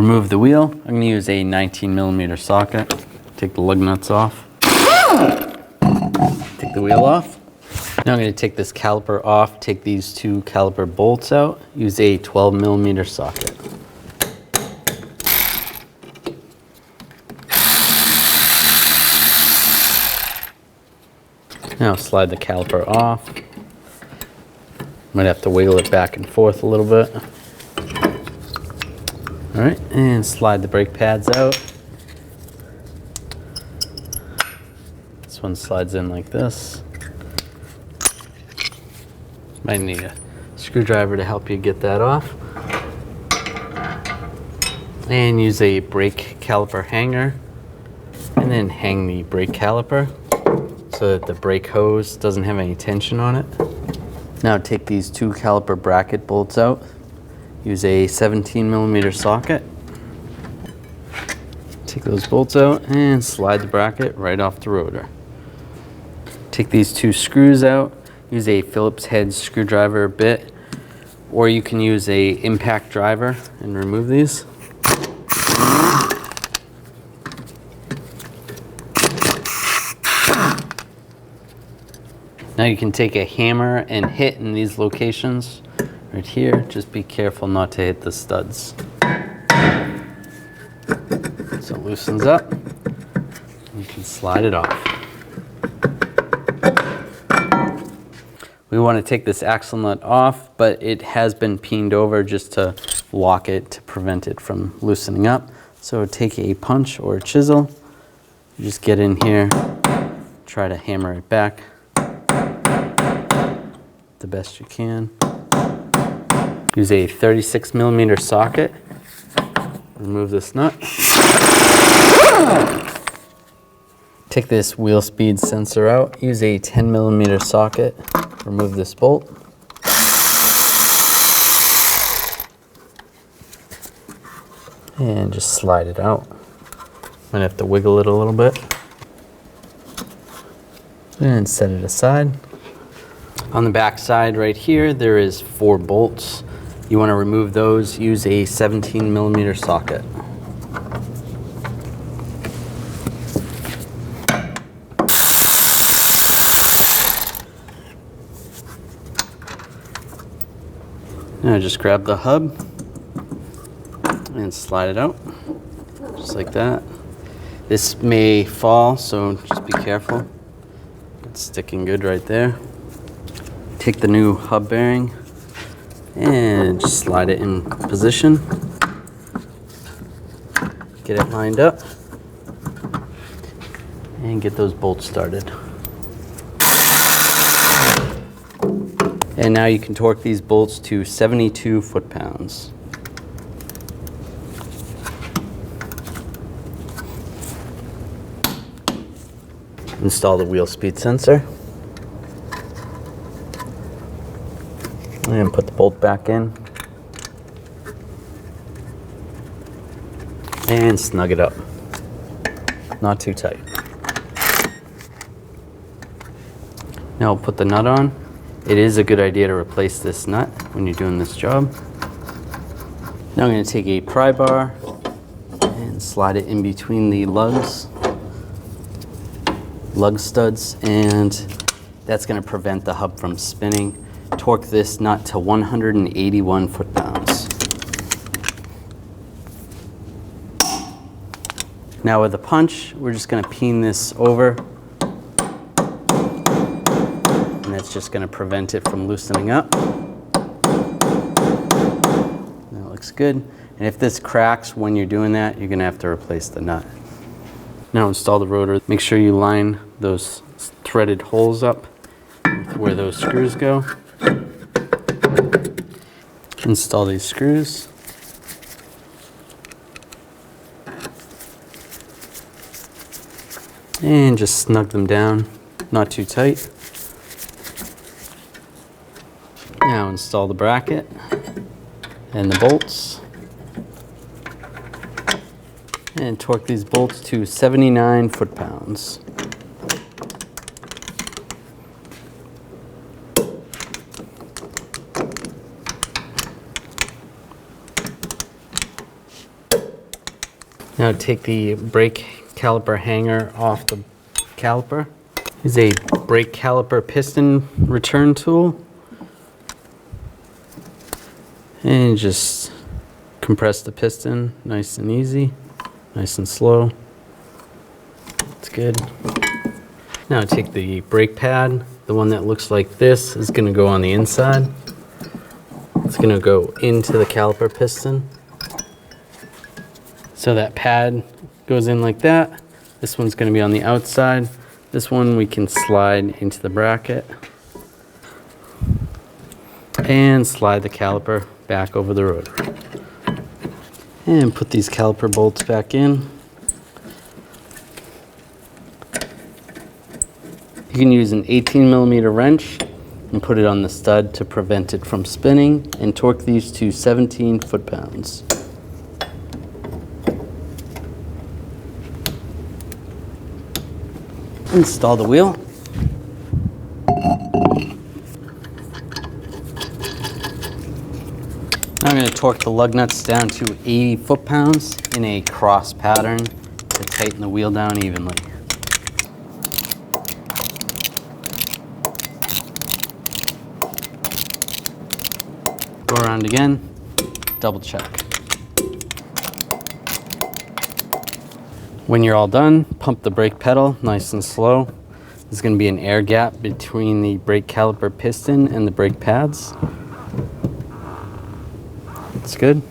remove the wheel. I'm going to use a 19mm socket. Take the lug nuts off. Take the wheel off. Now I'm going to take this caliper off, take these two caliper bolts out, use a 12mm socket. Now slide the caliper off. Might have to wiggle it back and forth a little bit. All right, and slide the brake pads out. This one slides in like this. Might need a screwdriver to help you get that off. And use a brake caliper hanger, and then hang the brake caliper so that the brake hose doesn't have any tension on it. Now take these two caliper bracket bolts out. Use a 17mm socket. Take those bolts out and slide the bracket right off the rotor. Take these two screws out. Use a Phillips head screwdriver bit, or you can use a impact driver and remove these. Now you can take a hammer and hit in these locations right here. Just be careful not to hit the studs. So it loosens up. You can slide it off. We want to take this axle nut off, but it has been peened over just to lock it to prevent it from loosening up. So take a punch or a chisel. You just get in here, try to hammer it back the best you can. Use a 36mm socket. Remove this nut. Take this wheel speed sensor out. Use a 10mm socket. Remove this bolt. And just slide it out. Might have to wiggle it a little bit. And set it aside. On the back side right here, there is 4 bolts. You want to remove those, use a 17mm socket. Now just grab the hub and slide it out, just like that. This may fall, so just be careful. It's sticking good right there. Take the new hub bearing and just slide it in position. Get it lined up and get those bolts started. And now you can torque these bolts to 72 foot-pounds. Install the wheel speed sensor. And put the bolt back in. And snug it up. Not too tight. Now we'll put the nut on. It is a good idea to replace this nut when you're doing this job. Now I'm going to take a pry bar and slide it in between the lug studs, and that's going to prevent the hub from spinning. Torque this nut to 181 foot-pounds. Now with a punch, we're just going to peen this over. And that's just going to prevent it from loosening up. That looks good. And if this cracks when you're doing that, you're going to have to replace the nut. Now install the rotor. Make sure you line those threaded holes up with where those screws go. Install these screws. And just snug them down, not too tight. Now install the bracket and the bolts. And torque these bolts to 79 foot-pounds. Now take the brake caliper hanger off the caliper. Here's a brake caliper piston return tool. And just compress the piston nice and easy, nice and slow. That's good. Now take the brake pad. The one that looks like this is going to go on the inside. It's going to go into the caliper piston. So that pad goes in like that. This one's going to be on the outside. This one we can slide into the bracket and slide the caliper back over the rotor. And put these caliper bolts back in. You can use an 18mm wrench and put it on the stud to prevent it from spinning, and torque these to 17 foot-pounds. Install the wheel. Now I'm going to torque the lug nuts down to 80 foot-pounds in a cross pattern to tighten the wheel down evenly. Go around again, double check. When you're all done, pump the brake pedal nice and slow. There's going to be an air gap between the brake caliper piston and the brake pads. That's good.